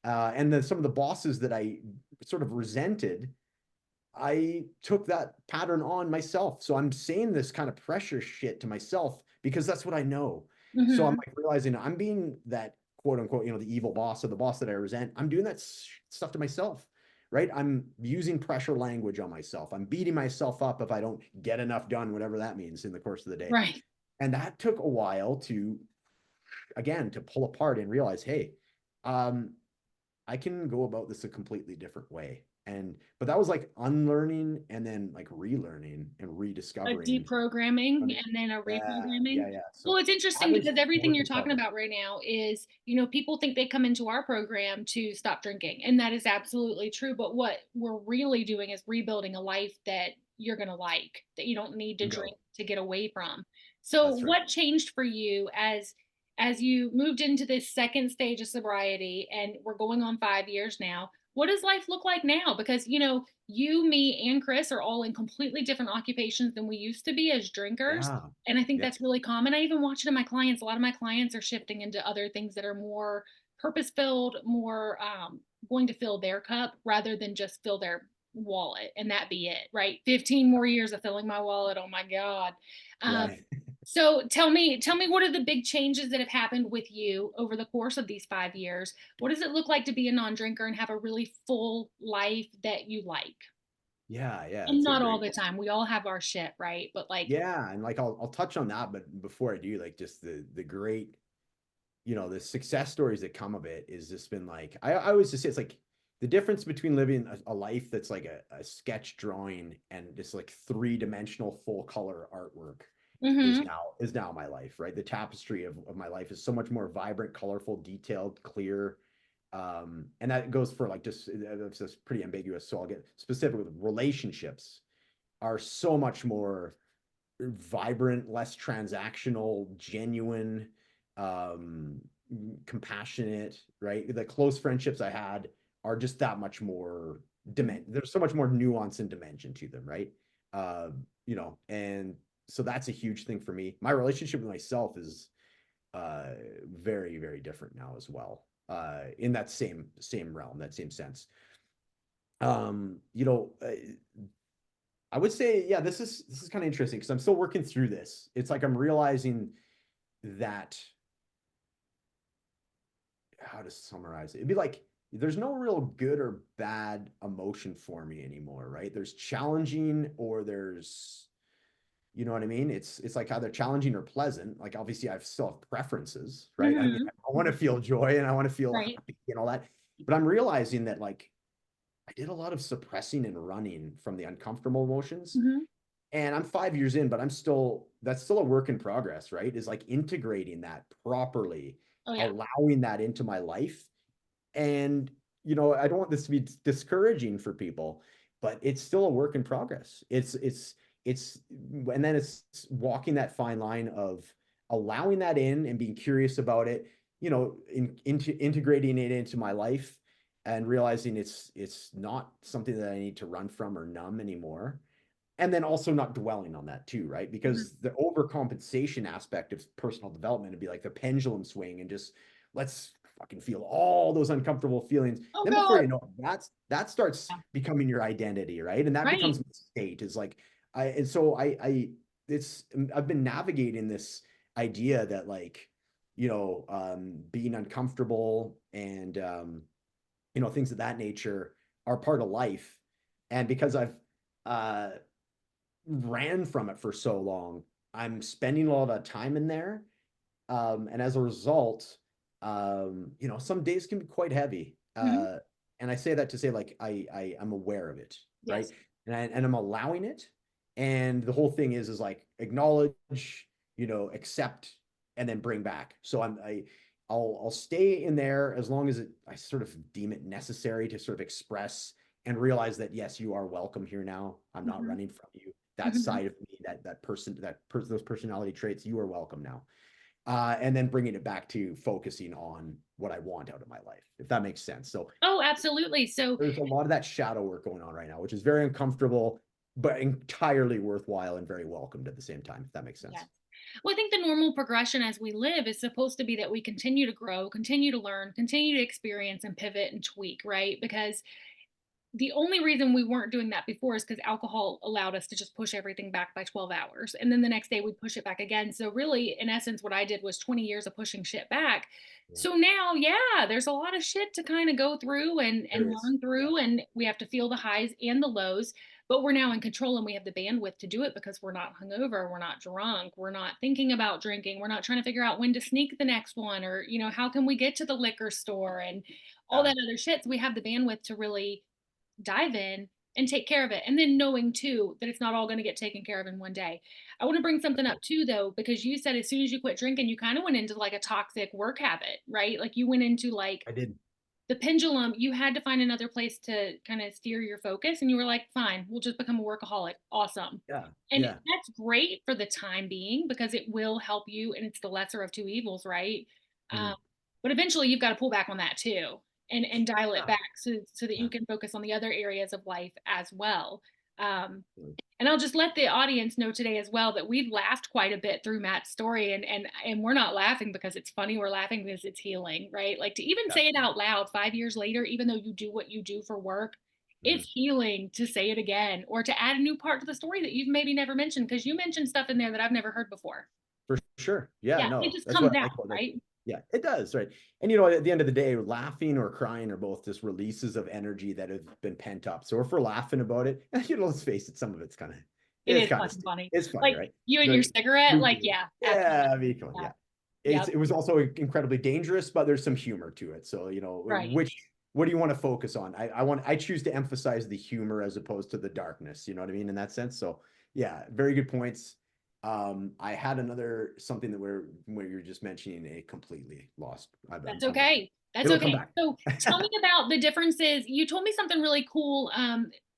and then some of the bosses that I sort of resented, I took that pattern on myself. So I'm saying this kind of pressure shit to myself because that's what I know. So I'm Hmm. like realizing I'm being that quote unquote, the evil boss or the boss that I resent. I'm doing that stuff to myself, right? I'm using pressure language on myself. I'm beating myself up if I don't get enough done, whatever that means in the course of the day. Right. And that took a while to, again, to pull apart and realize, hey, um, I can go about this a completely different way. But that was like unlearning and then like relearning and A rediscovering. deprogramming and then a Yeah, reprogramming. yeah. Well, So it's interesting having because everything work you're in talking progress. about right now is, people think they come into our program to stop drinking, and that is absolutely true. But what we're really doing is rebuilding a life that you're going to like, that you don't need to Bingo. drink to get away from. So, That's right. what changed for you as you moved into this second stage of sobriety, and we're going on 5 years now? What does life look like now? Because, you, me, and Chris are all in completely different occupations than we used to be as drinkers. Yeah. And I think Yeah. that's really common. I even watch it in my clients. A lot of my clients are shifting into other things that are more purpose filled, more going to fill their cup rather than just fill their wallet and that be it, right? 15 more years of filling my wallet. Oh my God. Um, Right. so tell me what are the big changes that have happened with you over the course of these 5 years? What does it look like to be a non-drinker and have a really full life that you like? Yeah. Yeah. And It's a not all great the question. time. We all have our shit, right? But like, Yeah. And like I'll touch on that, but before I do, like just the great, the success stories that come of it is just been like I always just say it's like the difference between living a life that's like a sketch drawing and just like three-dimensional full color artwork is mhm, now my life, right? The tapestry of my life is so much more vibrant, colorful, detailed, clear. And that goes for like it's just pretty ambiguous. So I'll get specific with relationships are so much more vibrant, less transactional, genuine, um, compassionate, right? The close friendships I had are just that much more mhm. there's so much more nuance and dimension to them, right? And so that's a huge thing for me. My relationship with myself is very, very different now as well. In that same realm, that same sense. Um, you know, uh, I would say, yeah, this is kind of interesting because I'm still working through this. It's like I'm realizing that how to summarize it. It'd be like there's no real good or bad emotion for me anymore, right? There's challenging or there's, you know what I mean? It's like either challenging or pleasant. Like obviously I still have preferences, right? I mean, Mhm. I want to feel joy and I want to feel Right. happy and all that. But I'm realizing that like I did a lot of suppressing and running from the uncomfortable emotions. Mhm. And I'm 5 years in, but that's still a work in progress, right? Is like integrating that properly, Oh yeah. allowing that into my life. And, I don't want this to be discouraging for people, but it's still a work in progress. It's, and then it's walking that fine line of allowing that in and being curious about it, into integrating it into my life and realizing it's not something that I need to run from or numb anymore. And then also not dwelling on that too, right? Mhm. Because the overcompensation aspect of personal development would be like the pendulum swing and just let's fucking feel all those uncomfortable feelings. Oh Then before God. you know it, that starts Yeah. becoming your identity, right? And that Right. becomes my state is like and so it's I've been navigating this idea that like, being uncomfortable and things of that nature are part of life. And because I've uh ran from it for so long, I'm spending a lot of time in there. And as a result, some days can be quite heavy. Mhm. And I say that to say like I'm aware of it, right? Yes. And I'm allowing it. And the whole thing is like acknowledge, accept, and then bring back. So I'll stay in there as long as I sort of deem it necessary to sort of express and realize that yes, you are welcome here now. I'm not Mhm. running from you. That Mhm. side of me, those personality traits, you are welcome now. And then bringing it back to focusing on what I want out of my life, if that makes sense. So Oh, absolutely. So there's a lot of that shadow work going on right now, which is very uncomfortable, but entirely worthwhile and very welcomed at the same time, if that makes yes. sense. Well, I think the normal progression as we live is supposed to be that we continue to grow, continue to learn, continue to experience and pivot and tweak, right? Because the only reason we weren't doing that before is because alcohol allowed us to just push everything back by 12 hours. And then the next day we'd push it back again. So, really, in essence, what I did was 20 years of pushing shit back. Yeah, So now, yeah, there's a lot of shit to kind of go through and there is. learn Yeah, through. And we have to feel the highs and the lows. But we're now in control and we have the bandwidth to do it because we're not hungover. We're not drunk. We're not thinking about drinking. We're not trying to figure out when to sneak the next one or, how can we get to the liquor store and all yeah, that other shit. So we have the bandwidth to really dive in and take care of it. And then knowing too that it's not all going to get taken care of in one day. I want to bring something up too, though, because you said as soon as you quit drinking, you kind of went into like a toxic work habit, right? Like you went into like I did. the pendulum, you had to find another place to kind of steer your focus. And you were like, fine, we'll just become a workaholic. Awesome. Yeah, And yeah. that's great for the time being because it will help you and it's the lesser of two evils, right? Um, Mhm. but eventually you've got to pull back on that too and dial it Yeah, back so that yeah. you can focus on the other areas of life as well. Um, Mhm. and I'll just let the audience know today as well that we've laughed quite a bit through Matt's story and we're not laughing because it's funny, we're laughing because it's healing, right? Like to even say it Definitely. out loud 5 years later, even though you do what you do for work, Mhm. it's healing to say it again or to add a new part to the story that you've maybe never mentioned because you mentioned stuff in there that I've never heard before. For sure. Yeah, Yeah, it no, just that's comes what I out, like about it. right? Yeah, it does, right. And at the end of the day, laughing or crying are both just releases of energy that have been pent up. So if we're laughing about it, let's face it, some of It it's is kind of fucking stupid. funny. It's funny, Like right? you and You your know, cigarette, like, goofy. yeah, Yeah, I absolutely. mean, come on, Yeah. yeah. Yep. It was also incredibly dangerous, but there's some humor to it. So, Right. what do you want to focus on? I choose to emphasize the humor as opposed to the darkness. You know what I mean? In that sense. So yeah, very good points. I had another something that where you're just mentioning a completely lost. That's I'm back. okay. That's It'll come okay. back. So tell me about the differences. You told me something really cool.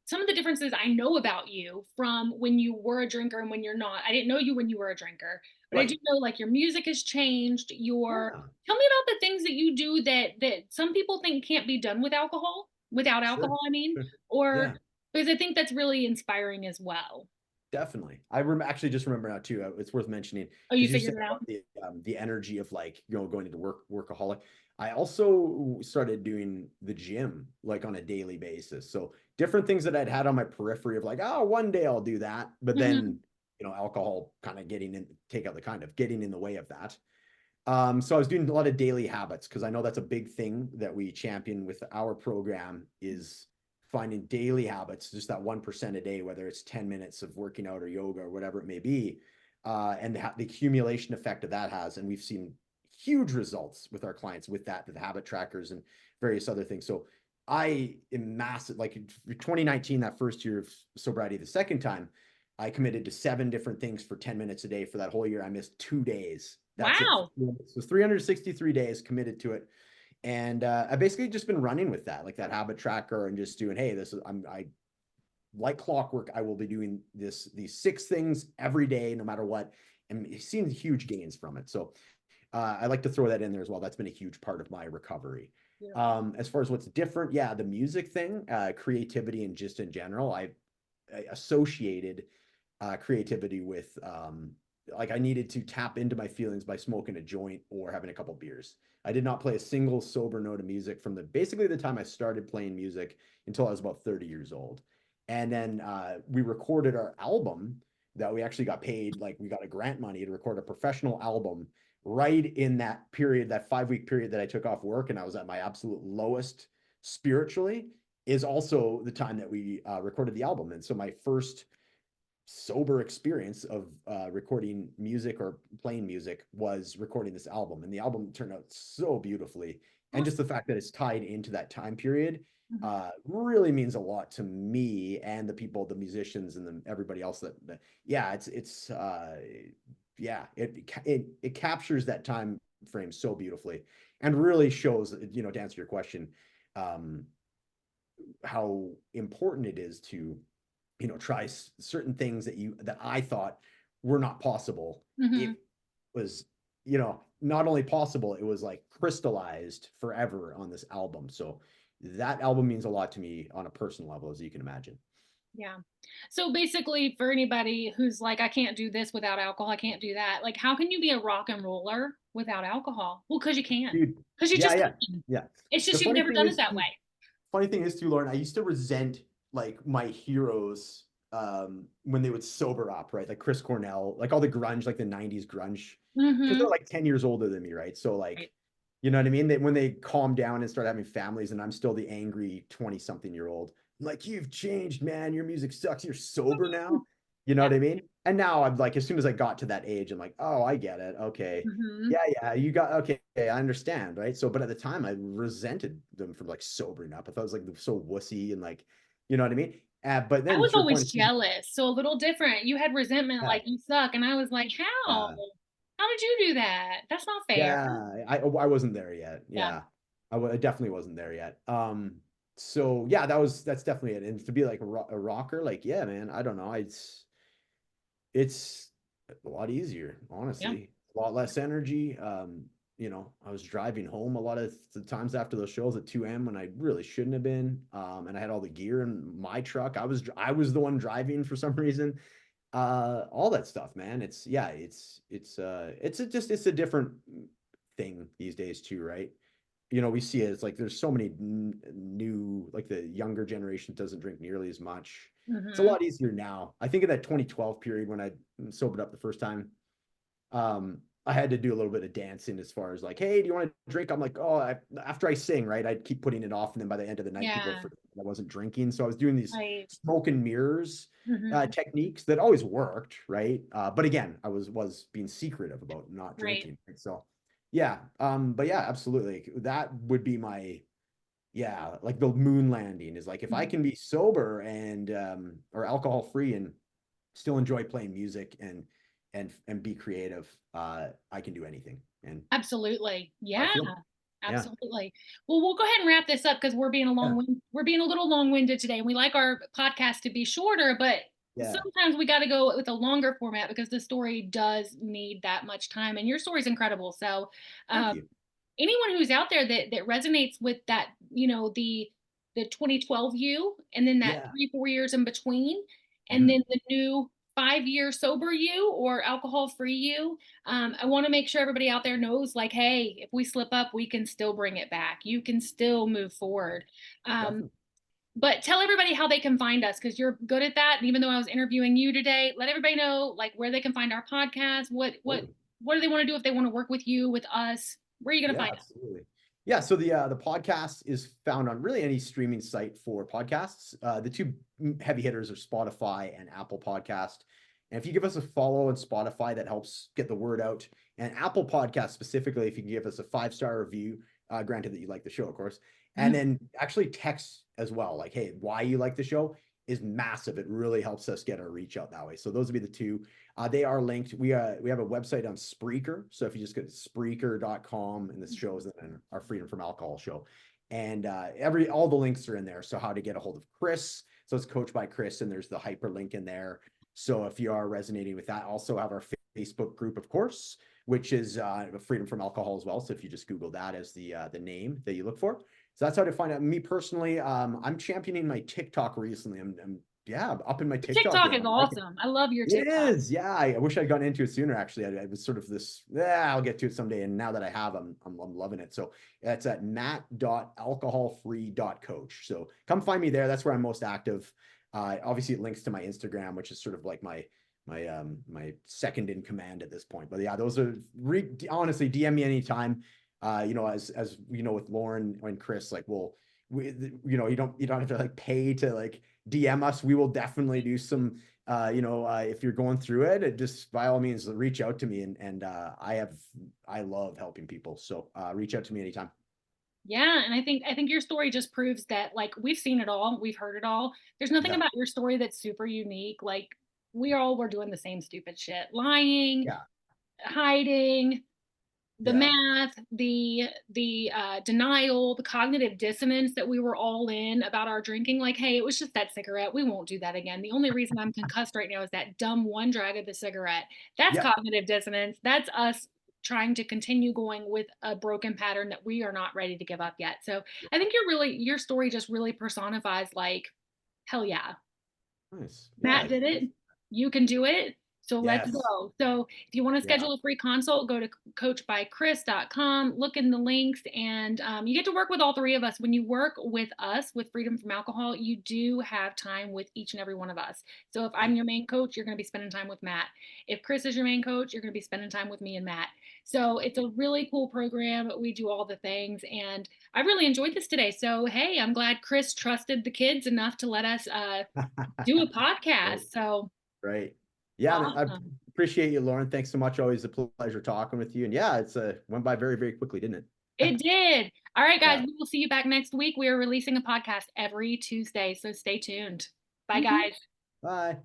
Some of the differences I know about you from when you were a drinker and when you're not. I didn't know you when you were a drinker, but I do Right. know like your music has changed. Your Yeah. tell me about the things that you do that some people think can't be done with alcohol, without Sure. alcohol, I mean, Sure. or Yeah. because I think that's really inspiring as well. Definitely. Actually just remember now too. It's worth mentioning Oh, you because you said figured it out? about the energy of like going into workaholic. I also started doing the gym like on a daily basis. So different things that I'd had on my periphery of like, oh, one day I'll do that, but Hmm. then alcohol kind of getting in the way of that. So I was doing a lot of daily habits because I know that's a big thing that we champion with our program is finding daily habits, just that 1% a day, whether it's 10 minutes of working out or yoga or whatever it may be, and the accumulation effect of that has. And we've seen huge results with our clients with that, the habit trackers and various other things. So I am massive, like 2019, that first year of sobriety, the second time, I committed to 7 different things for 10 minutes a day for that whole year. I missed 2 days. That's it. Wow. So it's 363 days committed to it. And I basically just been running with that, like that habit tracker, and just doing, hey, this is, I like clockwork. I will be doing these 6 things every day, no matter what, and seeing huge gains from it. So I like to throw that in there as well. That's been a huge part of my recovery. Beautiful. As far as what's different, yeah, the music thing, creativity, and just in general, I associated creativity with like I needed to tap into my feelings by smoking a joint or having a couple beers. I did not play a single sober note of music from basically the time I started playing music until I was about 30 years old. And then we recorded our album that we actually got paid, like we got a grant money to record a professional album right in that period, that 5-week period that I took off work and I was at my absolute lowest spiritually, is also the time that we recorded the album. And so my first sober experience of recording music or playing music was recording this album, and the album turned out so beautifully. And just the fact that it's tied into that time period Mhm. really means a lot to me and the people, the musicians, and everybody else that yeah, it's yeah, it captures that time frame so beautifully, and really shows, to answer your question, um how important it is to try certain things that I thought were not possible. It Mhm. was, not only possible, it was like crystallized forever on this album. So that album means a lot to me on a personal level, as you can imagine. Yeah. So basically, for anybody who's like, I can't do this without alcohol, I can't do that. Like, how can you be a rock and roller without alcohol? Well, because you can. Dude, Because you yeah, just yeah, can. yeah. It's The just you've funny never thing done it is that too, way. funny thing is too, Lauren, I used to resent like my heroes when they would sober up, right? Like Chris Cornell, like all the grunge, like the 90s grunge, because they're Mm-hmm. like 10 years older than me, right? So Right. like, you know what I mean? When they calm down and start having families, and I'm still the angry 20 something year old, I'm like, you've changed, man. Your music sucks. You're sober now. You know Yeah. what I mean? And now I'm like, as soon as I got to that age, I'm like, oh, I get it. Okay. Mm-hmm. Yeah, yeah, you got okay. I understand, right? So, but at the time, I resented them for like sobering up. I thought it was like so wussy and like, you know what I mean? But I then was to your always point, jealous, so a little different. You had resentment, yeah, like you suck, and I was like, how? yeah, How did you do that? That's not fair. yeah. I wasn't there yet. Yeah. Yeah, I definitely wasn't there yet. So yeah, that's definitely it. And to be like a rocker, like yeah, man, I don't know. It's a lot easier, Yeah. honestly. A lot less energy. I was driving home a lot of the times after those shows at 2 a.m. when I really shouldn't have been. And I had all the gear in my truck. I was the one driving for some reason. All that stuff, man. It's a different thing these days too, right? We see it. It's like there's so many new, like the younger generation doesn't drink nearly as much. It's a Mm-hmm. lot easier now. I think of that 2012 period when I sobered up the first time. I had to do a little bit of dancing as far as like, hey, do you want to drink? I'm like, oh, after I sing, right, I'd keep putting it off, and then by the end of the night, people would Yeah. forget I wasn't drinking. So I was doing these Right. smoke and mirrors Mm-hmm. techniques that always worked, right? But again, I was being secretive about not Right. drinking. Right? So yeah, but yeah, absolutely. That would be my yeah, like the moon landing is like if I Mhm. can be sober and or alcohol free and still enjoy playing music and be creative, I can do anything. And Absolutely. I Yeah. feel yeah, Absolutely. Well, we'll go ahead and wrap this up because yeah, we're being a little long-winded today. And we like our podcast to be shorter, but yeah. sometimes we got to go with a longer format because the story does need that much time. And your story is incredible. So, Thank um, you. anyone who's out there that resonates with that, the 2012 you, and then that Yeah. 3-4 years in between, and Mhm. then the new 5-year sober you or alcohol free you, I want to make sure everybody out there knows, like, hey, if we slip up, we can still bring it back. You can still move forward. um, Definitely. but tell everybody how they can find us because you're good at that. And even though I was interviewing you today, let everybody know like where they can find our podcast. Totally. What do they want to do if they want to work with you, with us? Where are you going to Yeah, find us? absolutely. Yeah, so the podcast is found on really any streaming site for podcasts. The two heavy hitters are Spotify and Apple Podcast. And if you give us a follow on Spotify, that helps get the word out. And Apple Podcast specifically, if you can give us a 5-star review, granted that you like the show, of course, and then actually text as well, like, hey, why you like the show. is massive. It really helps us get our reach out that way. So those would be the two. They are linked. We have a website on Spreaker. So if you just go to Spreaker.com, and this shows then our Freedom from Alcohol show. And all the links are in there. So how to get a hold of Chris. So it's coached by Chris, and there's the hyperlink in there. So if you are resonating with that, also have our Facebook group, of course, which is Freedom from Alcohol as well. So if you just Google that as the name that you look for. So that's how to find out. Me personally, I'm championing my TikTok recently. I'm up in my TikTok TikTok game. is I like it. awesome. I love your It TikTok. is, yeah. I wish I'd gotten into it sooner. Actually, I was sort of this. Yeah, I'll get to it someday. And now that I have, I'm loving it. So it's at matt.alcoholfree.coach. So come find me there. That's where I'm most active. Obviously, it links to my Instagram, which is sort of like my second in command at this point. But yeah, those are honestly, DM me anytime. As you know, with Lauren and Chris, like you don't have to like pay to like DM us. We will definitely do some if you're going through it, just by all means reach out to me, and I love helping people. So reach out to me anytime. Yeah, and I think your story just proves that like we've seen it all, we've heard it all. There's nothing Yeah. about your story that's super unique. Like we all were doing the same stupid shit. Lying, Yeah. hiding, the Yeah. math, the denial, the cognitive dissonance that we were all in about our drinking. Like, hey, it was just that cigarette. We won't do that again. The only reason I'm concussed right now is that dumb one drag of the cigarette. That's Yeah. cognitive dissonance. That's us trying to continue going with a broken pattern that we are not ready to give up yet. So I think your story just really personifies like, hell yeah, Nice. Matt Yeah. did it. You can do it. So let's Yes. go. So if you want to Yeah. schedule a free consult, go to coachbychris.com, look in the links, and you get to work with all three of us. When you work with us with Freedom from Alcohol, you do have time with each and every one of us. So if I'm your main coach, you're going to be spending time with Matt. If Chris is your main coach, you're going to be spending time with me and Matt. So it's a really cool program. We do all the things, and I really enjoyed this today. So hey, I'm glad Chris trusted the kids enough to let us do a Right. podcast. So Right. Yeah. I awesome. appreciate you, Lauren. Thanks so much. Always a pleasure talking with you. And yeah, it's went by very, very quickly, didn't it? It did. All right, guys, Yeah. we will see you back next week. We are releasing a podcast every Tuesday, so stay tuned. Bye, Woo-hoo. guys. Bye.